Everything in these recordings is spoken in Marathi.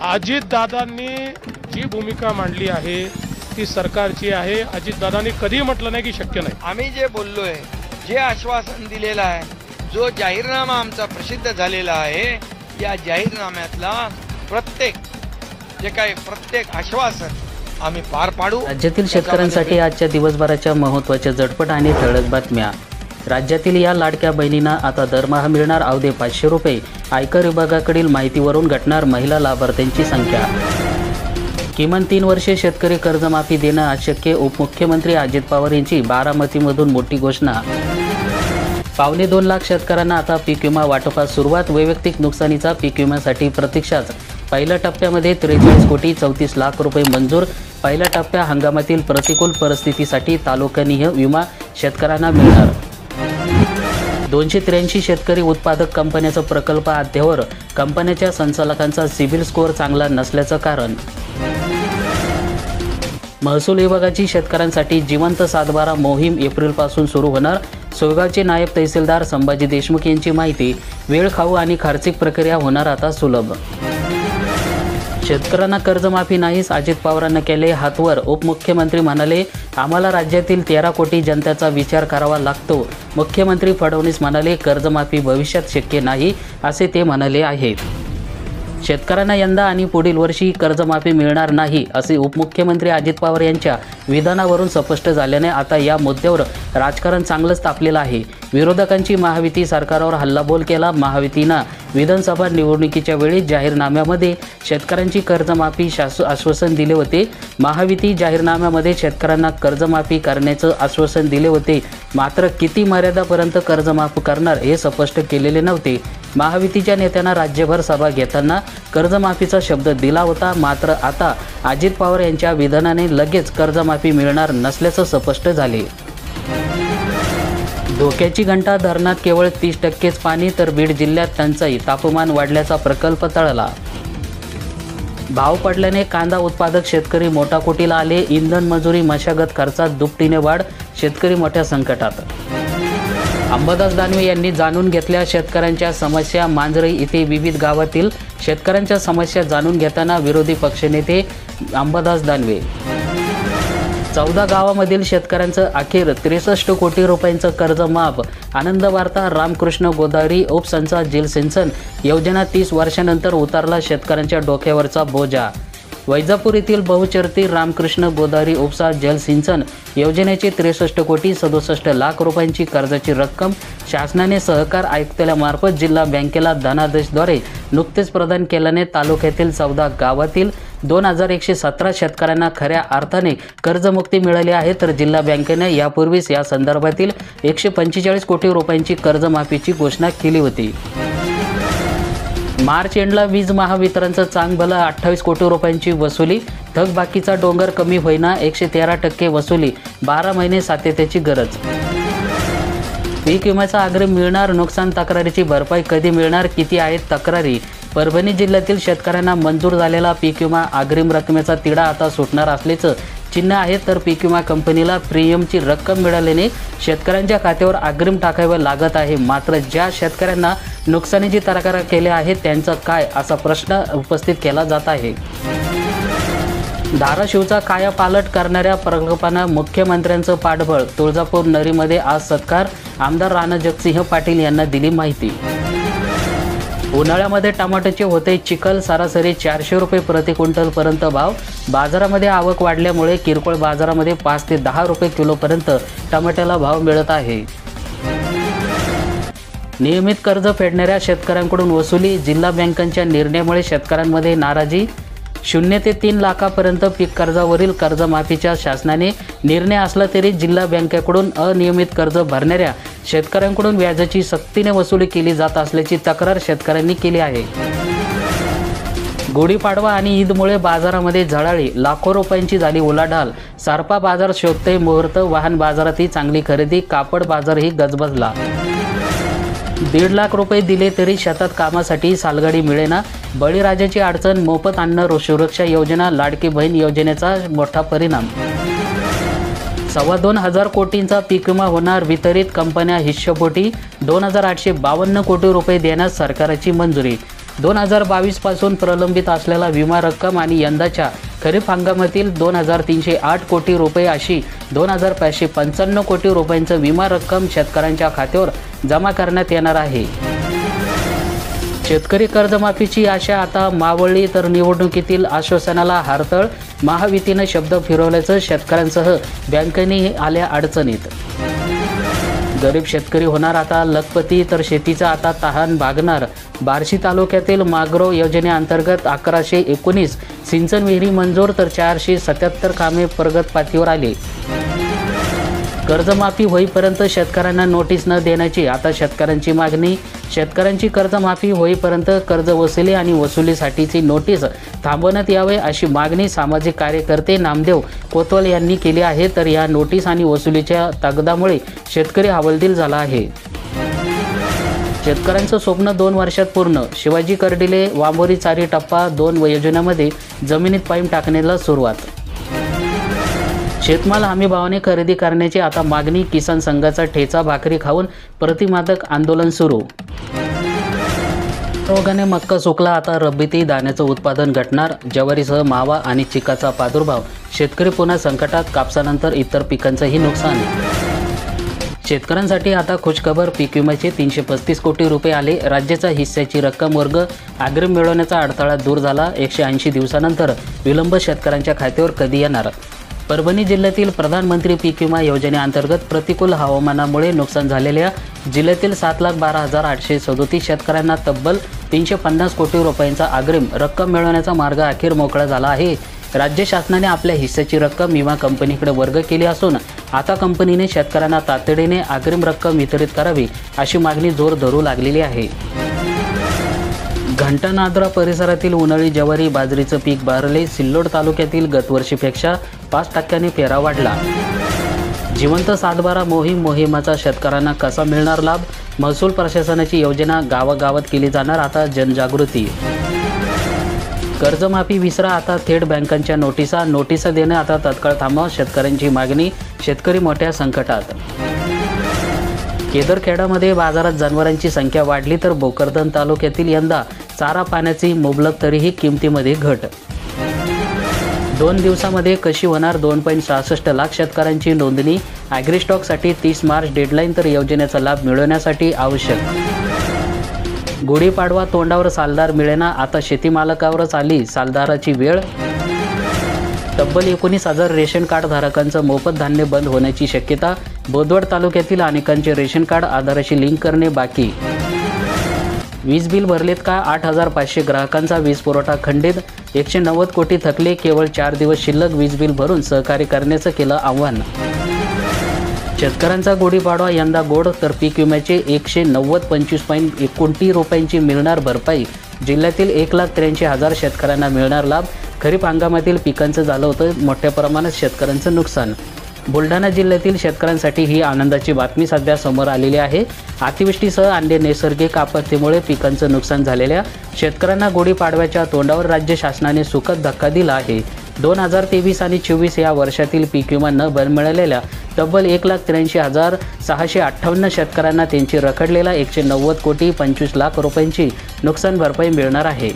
अजितदादांनी जी भूमिका मांडली आहे ती सरकारची आहे। अजितदादांनी कधी म्हटलं नाही की शक्य नाही। आम्ही जे बोललोय, जे आश्वासन दिलेलं आहे, जो जाहीरनामा आमचा प्रसिद्ध झालेला आहे, या जाहीरनाम्यातला प्रत्येक आश्वासन आम्ही पार पाडू। राज्यातील शेतकऱ्यांसाठी आजच्या दिवसभराच्या महत्त्वाच्या झटपट आणि ठळक बातम्या। राज्यातील या लाडक्या बहिणींना आता दरमहा मिळणार अवघे 500 रुपये। आयकर विभागाकडील माहितीवरून घटणार महिला लाभार्थ्यांची संख्या। किमान 3 वर्षे शेतकरी कर्जमाफी देणं अशक्य। उपमुख्यमंत्री अजित पवार यांची बारामतीमधून मोठी घोषणा। 1.25 लाख शेतकऱ्यांना आता पीक विमा वाटपास सुरुवात। वैयक्तिक नुकसानीचा पीक विम्यासाठी प्रतीक्षाच। पहिल्या टप्प्यामध्ये 43 कोटी 34 लाख रुपये मंजूर। पहिल्या टप्प्या हंगामातील प्रतिकूल परिस्थितीसाठी तालुकानिहाय विमा शेतकऱ्यांना मिळणार। 283 शेतकरी उत्पादक कंपन्याचा प्रकल्प अद्यावर। कंपन्याच्या संचालकांचा सिबिल स्कोअर चांगला नसल्याचं कारण। महसूल विभागाची शेतकऱ्यांसाठी जिवंत सातबारा मोहीम एप्रिलपासून सुरू होणार। सोयगावचे नायब तहसीलदार संभाजी देशमुख यांची माहिती। वेळ खाऊ आणि खर्चिक प्रक्रिया होणार आता सुलभ। शेतकऱ्यांना कर्जमाफी नाहीच, अजित पवारांना केले हातवर। उपमुख्यमंत्री म्हणाले, आम्हाला राज्यातील 13 कोटी जनतेचा विचार करावा लागतो। मुख्यमंत्री फडणवीस म्हणाले, कर्जमाफी भविष्यात शक्य नाही असे ते म्हणाले आहेत। शेतकऱ्यांना यंदा आणि पुढील वर्षी कर्जमाफी मिळणार नाही असे उपमुख्यमंत्री अजित पवार यांच्या विधानावरून स्पष्ट झाल्याने आता या मुद्द्यावर राजकारण चांगलंच तापलेलं आहे। विरोधकांची महायुती सरकारवर हल्लाबोल केला। महायुतीनं विधानसभा निवडणुकीच्या वेळी जाहीरनाम्यामध्ये शेतकऱ्यांची कर्जमाफी आश्वासन दिले होते। महायुती जाहीरनाम्यामध्ये शेतकऱ्यांना कर्जमाफी करण्याचं आश्वासन दिले होते, मात्र किती मर्यादापर्यंत कर्जमाफी करणार हे स्पष्ट केलेले नव्हते। महायुतीच्या नेत्यांना राज्यभर सभा घेताना कर्जमाफीचा शब्द दिला होता, मात्र आता अजित पवार यांच्या विधानाने लगेच कर्जमाफी मिळणार नसल्याचं स्पष्ट झाले। धोक्याची घंटा धरणात केवळ 30%च पाणी तर बीड जिल्ह्यात टंचाई। तापमान वाढल्याचा प्रकल्प तळला। भाव पडल्याने कांदा उत्पादक शेतकरी मोटाकोटीला आले। इंधन मजुरी मशागत खर्चात दुपटीने वाढ, शेतकरी मोठ्या संकटात। अंबादास दानवे यांनी जाणून घेतल्या शेतकऱ्यांच्या समस्या। मांजरी येथे विविध गावातील शेतकऱ्यांच्या समस्या जाणून घेताना विरोधी पक्षनेते अंबादास दानवे। 14 गावामधील शेतकऱ्यांचं अखेर 63 कोटी रुपयांचं कर्ज माफ। आनंद वार्ता। रामकृष्ण गोदावरी उपसंचा जलसिंचन योजना 30 वर्षांनंतर उतरला शेतकऱ्यांच्या डोक्यावरचा बोजा। वैजापूर येथील बहुचर्चित रामकृष्ण गोदावरी उपसा जलसिंचन योजनेची 63 कोटी 67 लाख रुपयांची कर्जाची रक्कम शासनाने सहकार आयुक्तालयामार्फत जिल्हा बँकेला धनादेशद्वारे नुकतेच प्रदान केल्याने तालुक्यातील 14 गावातील 2117 शेतकऱ्यांना खऱ्या अर्थाने कर्जमुक्ती मिळाली आहे, तर जिल्हा बँकेने यापूर्वीच या संदर्भातील 145 कोटी रुपयांची कर्जमाफीची घोषणा केली होती। मार्च एंडला वीज महावितरणचं चांगभलं 28 कोटी रुपयांची वसुली। थकबाकीचा डोंगर कमी होईना, 113% वसुली। 12 महिने सातत्याची गरज। पीक विम्याचा अग्रिम मिळणार, नुकसान तक्रारीची भरपाई कधी मिळणार, किती आहेत तक्रारी। परभणी जिल्ह्यातील शेतकऱ्यांना मंजूर झालेला पीक विमा अग्रिम रकमेचा तिढा आता सुटणार असल्याचं चिन्ह आहे, तर पीक विमा कंपनीला प्रीमियमची रक्कम मिळाल्याने शेतकऱ्यांच्या खात्यावर अग्रिम टाकावे लागत आहे। मात्र ज्या शेतकऱ्यांना नुकसानीची तक्रार केली आहे त्यांचा काय असा प्रश्न उपस्थित केला जात आहे। धाराशिवचा कायापालट करणाऱ्या प्रकल्पांना मुख्यमंत्र्यांचं पाठबळ। तुळजापूर नरीमध्ये आज सत्कार। आमदार राणा जगसिंह पाटील यांना दिली माहिती। उन्हाळ्यामध्ये टमाट्याचे होते चिखल, सरासरी 400 रुपये प्रति क्विंटल पर्यंत भाव। बाजारामध्ये आवक वाढल्यामुळे किरकोळ बाजारामध्ये 5 ते 10 रुपये किलोपर्यंत टमाट्याला भाव मिळत आहे। नियमित कर्ज फेडणाऱ्या शेतकऱ्यांकडून वसुली। जिल्हा बँकांच्या निर्णयामुळे शेतकऱ्यांमध्ये नाराजी। 0 ते 3 लाखापर्यंत पीक कर्जावरील कर्जमाफीचा शासनाने निर्णय असला तरी जिल्हा बँकेकडून अनियमित कर्ज भरणाऱ्या शेतकऱ्यांकडून व्याजाची सक्तीने वसुली केली जात असल्याची तक्रार शेतकऱ्यांनी केली आहे। गुढीपाडवा आणि ईदमुळे बाजारामध्ये झळाळी, लाखो रुपयांची झाली उलाढाल। सारपा बाजार शोधतोय मुहूर्त, वाहन बाजारातही चांगली खरेदी, कापड बाजारही गजबजला। 1.5 लाख रुपये दिले तरी शेतात कामासाठी सालगाडी मिळेना। बळीराजाची अडचण, मोफत अन्न सुरक्षा योजना, लाडकी बहीण योजनेचा मोठा परिणाम। 2,2500 कोटींचा पीक विमा होणार वितरित, कंपन्या हिश्शेपोटी 2,852 कोटी रुपये देण्यास सरकारची मंजुरी। 2022 पासून प्रलंबित असलेला विमा रक्कम आणि यंदाच्या खरीप हंगामातील 2308 कोटी रुपये अशी 2595 कोटी रुपयांचं विमा रक्कम शेतकऱ्यांच्या खात्यावर जमा करण्यात येणार आहे. शेतकरी कर्जमाफीची आशा आता मावळली तर निवडणुकीतील आश्वासनाला हारतळ. महायुतीनं शब्द फिरवल्याचं शेतकऱ्यांसह बँकेनेही आल्या अडचणीत. गरीब शेतकरी होणार आता लखपती तर शेतीचा आता तहान भागणार. बार्शी तालुक्यातील मागरो योजनेअंतर्गत 1119 सिंचन विहिरी मंजूर तर 477 कामे प्रगतपाथीवर आली. कर्जमाफी होईपर्यंत शेतकऱ्यांना नोटीस न देण्याची आता शेतकऱ्यांची मागणी. शेतकऱ्यांची कर्जमाफी होईपर्यंत कर्ज वसुली आणि वसुलीसाठीची नोटीस थांबवण्यात यावे अशी मागणी सामाजिक कार्यकर्ते नामदेव कोतवाल यांनी केली आहे. तर या नोटीस आणि वसुलीच्या तगदामुळे शेतकरी हवालदिल झाला आहे. शेतकऱ्यांचं स्वप्न 2 वर्षात पूर्ण. शिवाजी कर्डिले वांबोरी चारी टप्पा 2 योजनेमध्ये जमिनीत पाईप टाकण्याला सुरुवात. शेतमाल हमी भावाने खरेदी करण्याची आता मागणी. किसान संघाचा ठेचा भाकरी खाऊन प्रतिमादक आंदोलन सुरू. रोगाने मक्का सुकला, आता रब्बीतही दाण्याचं उत्पादन घटणार. ज्वारीसह मावा आणि चिकाचा प्रादुर्भाव. शेतकरी पुन्हा संकटात. कापसानंतर इतर पिकांचंही नुकसान. शेतकऱ्यांसाठी आता खुशखबर. पीक विम्याचे 335 कोटी रुपये आले. राज्याचा हिस्साची रक्कम वर्ग अग्रिम मिळवण्याचा अडथळा दूर झाला. 180 दिवसानंतर विलंब शेतकऱ्यांच्या खात्यावर कधी येणार? परभणी जिल्ह्यातील प्रधानमंत्री पीक विमा योजनेअंतर्गत प्रतिकूल हवामानामुळे नुकसान झालेल्या जिल्ह्यातील 7,12,837 शेतकऱ्यांना तब्बल 350 कोटी रुपयांचा अग्रिम रक्कम मिळवण्याचा मार्ग अखेर मोकळा झाला आहे. राज्य शासनाने आपल्या हिस्साची रक्कम विमा कंपनीकडे वर्ग केली असून आता कंपनीने शेतकऱ्यांना तातडीने अग्रिम रक्कम वितरित करावी अशी मागणी जोर धरू लागलेली आहे. घंटानादरा परिसरातील उन्हाळी ज्वारी बाजरीचं पीक बहरले. सिल्लोड तालुक्यातील गतवर्षीपेक्षा 5% फेरा वाढला. जिवंत सातबारा मोहिमेचा शेतकऱ्यांना कसा मिळणार लाभ? महसूल प्रशासनाची योजना गावागावात केली जाणार, आता जनजागृती. कर्जमाफी विसरा, आता थेट बँकांच्या नोटिसा देणं आता तत्काळ थांबवा. शेतकऱ्यांची मागणी. शेतकरी मोठ्या संकटात. केदरखेडामध्ये बाजारात जनावरांची संख्या वाढली तर भोकरदन तालुक्यातील यंदा चारा पाण्याची मुबलक तरीही किमतीमध्ये घट. 2 दिवसामध्ये कशी होणार? 2.66 लाख शेतकऱ्यांची नोंदणी. ॲग्रीस्टॉकसाठी 30 मार्च डेडलाईन. तर योजनेचा लाभ मिळवण्यासाठी आवश्यक. गुढीपाडवा तोंडावर सालदार मिळेना, आता शेतीमालकावरच आली सालदाराची वेळ. तब्बल 19,000 रेशन कार्ड धारकांचं मोफत धान्य बंद होण्याची शक्यता. बोदवड तालुक्यातील अनेकांचे रेशन कार्ड आधाराशी लिंक करणे बाकी. वीज बिल भरलेत का? 8,500 ग्राहकांचा वीज पुरवठा खंडित. 190 कोटी थकले. केवळ 4 दिवस शिल्लक. वीज बिल भरून सहकार्य करण्याचं केलं आव्हान. शेतकऱ्यांचा गुढीपाडवा यंदा गोड. तर पीक विम्याचे 190.25 कोटी रुपयांची मिळणार भरपाई. जिल्ह्यातील 1,83,000 शेतकऱ्यांना मिळणार लाभ. खरीप हंगामातील पिकांचं झालं होतं मोठ्या प्रमाणात शेतकऱ्यांचं नुकसान. बुलढाणा जिल्ह्यातील शेतकऱ्यांसाठी ही आनंदाची बातमी सध्या समोर आलेली आहे. अतिवृष्टीसह अन्य नैसर्गिक आपत्तीमुळे पिकांचं नुकसान झालेल्या शेतकऱ्यांना गुढीपाडव्याच्या तोंडावर राज्य शासनाने सुखद धक्का दिला आहे. 2023 आणि 24 या वर्षातील पीक विमा न मिळालेल्या तब्बल 1,83,658 शेतकऱ्यांना त्यांची रखडलेला 190 कोटी 25 लाख रुपयांची नुकसान भरपाई मिळणार आहे.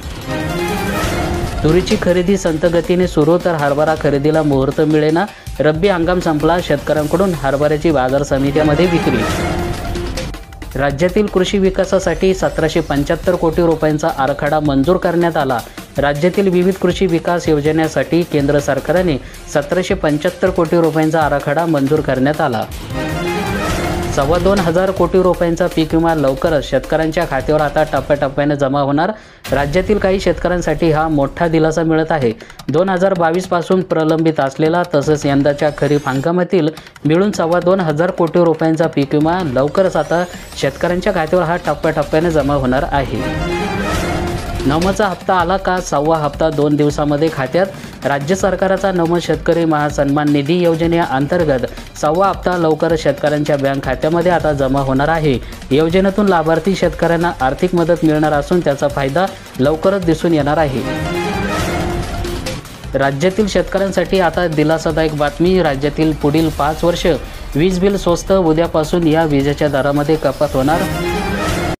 तुरीची खरेदी संथ गतीने सुरू, तर हरभरा खरेदीला मुहूर्त मिळेना. रब्बी हंगाम संपला. शेतकऱ्यांकडून हरभऱ्याची बाजार समित्यामध्ये विक्री. राज्यातील कृषी विकासासाठी 1775 कोटी रुपयांचा आराखडा मंजूर करण्यात आला. राज्यातील विविध कृषी विकास योजनेसाठी केंद्र सरकारने 1775 कोटी रुपयांचा आराखडा मंजूर करण्यात आला. 2,25,000 कोटी रुपयांचा पीक विमा लवकरच शेतकऱ्यांच्या खात्यावर आता टप्प्याटप्प्याने जमा होणार. राज्यातील काही शेतकऱ्यांसाठी हा मोठा दिलासा मिळत आहे. 2022 पासून प्रलंबित असलेला तसंच यंदाच्या खरीप हंगामातील मिळून 2,25,000 कोटी रुपयांचा पीक विमा लवकरच आता शेतकऱ्यांच्या खात्यावर हा टप्प्याटप्प्याने जमा होणार आहे. नमचा हप्ता आला का? 6वा हप्ता 2 दिवसामध्ये खात्यात. राज्य सरकारचा नम शेतकरी महासन्मान निधी योजनेअंतर्गत 6वा हप्ता लवकरच शेतकऱ्यांच्या बँक खात्यामध्ये आता जमा होणार आहे. योजनेतून लाभार्थी शेतकऱ्यांना आर्थिक मदत मिळणार असून त्याचा फायदा लवकरच दिसून येणार आहे. राज्यातील शेतकऱ्यांसाठी आता दिलासादायक बातमी. राज्यातील पुढील 5 वर्ष वीज बिल स्वस्त. उद्यापासून या विजेच्या दरामध्ये कपात होणार.